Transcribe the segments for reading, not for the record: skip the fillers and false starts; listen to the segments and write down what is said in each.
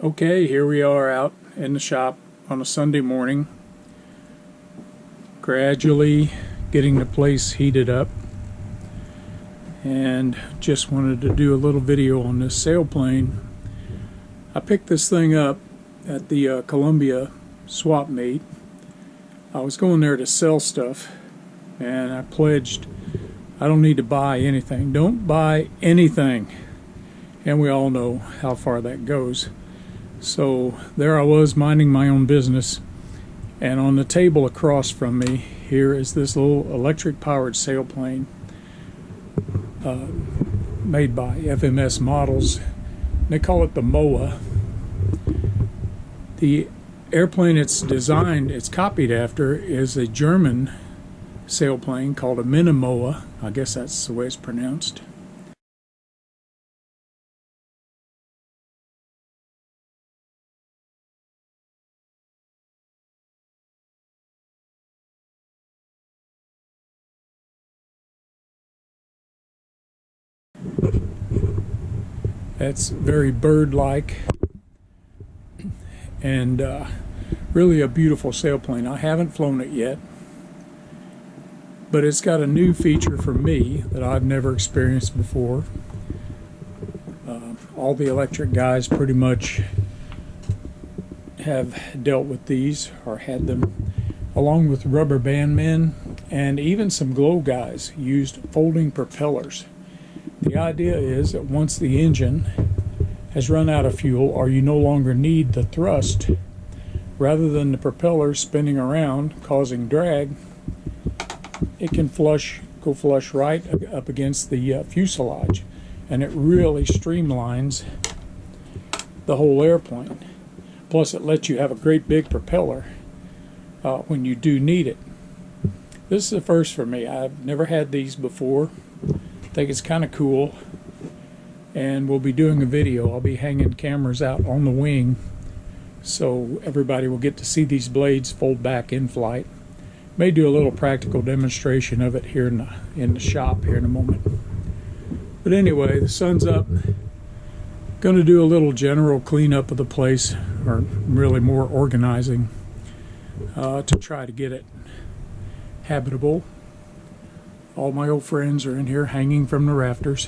Okay, here we are out in the shop on a Sunday morning, gradually getting the place heated up, and just wanted to do a little video on this sailplane. I picked this thing up at the Columbia swap meet. I was going there to sell stuff, and I pledged I don't need to buy anything. Don't buy anything. And we all know how far that goes. So there I was, minding my own business, and on the table across from me here is this little electric powered sailplane made by FMS Models. They call it the MOA. The airplane it's designed, it's copied after, is a German sailplane called a Minimoa. I guess that's the way it's pronounced. That's very bird-like and really a beautiful sailplane. I haven't flown it yet, but it's got a new feature for me that I've never experienced before. All the electric guys pretty much have dealt with these or had them, along with rubber band men, and even some glow guys used folding propellers. The idea is that once the engine has run out of fuel, or you no longer need the thrust, rather than the propeller spinning around causing drag, it can go flush right up against the fuselage, and it really streamlines the whole airplane. Plus it lets you have a great big propeller when you do need it. This is the first for me. I've never had these before. I think it's kind of cool, and we'll be doing a video. I'll be hanging cameras out on the wing so everybody will get to see these blades fold back in flight. May do a little practical demonstration of it here in the shop here in a moment. But anyway, the sun's up. Going to do a little general cleanup of the place, or really more organizing, to try to get it habitable. All my old friends are in here hanging from the rafters.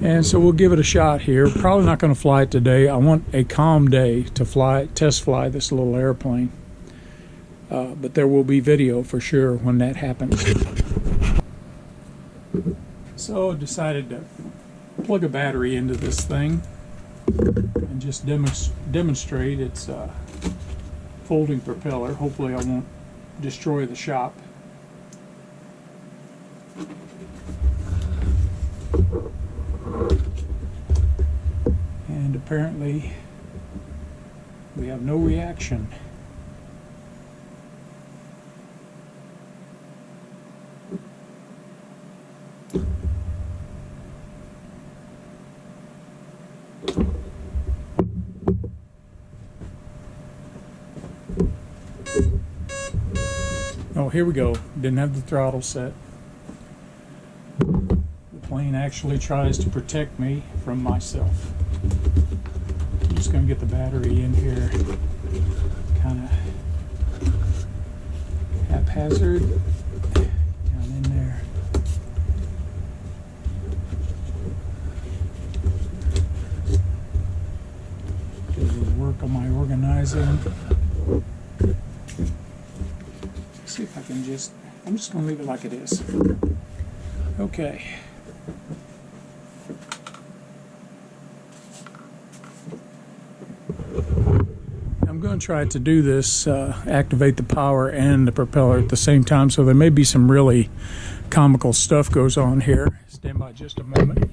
And so we'll give it a shot here. Probably not going to fly it today. I want a calm day to test fly this little airplane. But there will be video for sure when that happens. So I decided to plug a battery into this thing and just demonstrate its folding propeller. Hopefully I won't destroy the shop. And apparently we have no reaction. Oh, here we go. Didn't have the throttle set. The plane actually tries to protect me from myself. I'm just going to get the battery in here, kind of haphazard, down in there. Do a little work on my organizing. See if I can I'm just going to leave it like it is. Okay. I'm going to try to do this, activate the power and the propeller at the same time, so there may be some really comical stuff goes on here. Stand by just a moment.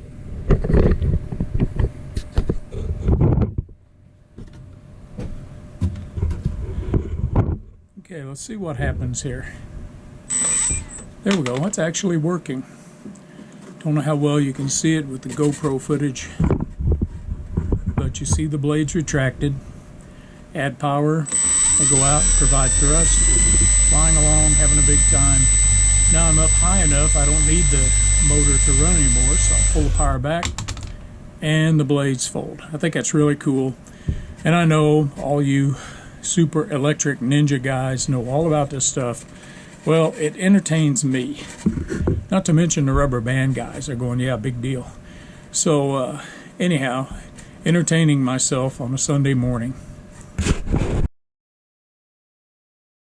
Okay, let's see what happens here. There we go, it's actually working. Don't know how well you can see it with the GoPro footage, but you see the blades retracted. Add power, I go out, provide thrust, flying along, having a big time. Now I'm up high enough, I don't need the motor to run anymore, so I'll pull the power back, and the blades fold. I think that's really cool. And I know all you super electric ninja guys know all about this stuff. Well, it entertains me. Not to mention the rubber band guys are going, yeah, big deal. So anyhow, entertaining myself on a Sunday morning.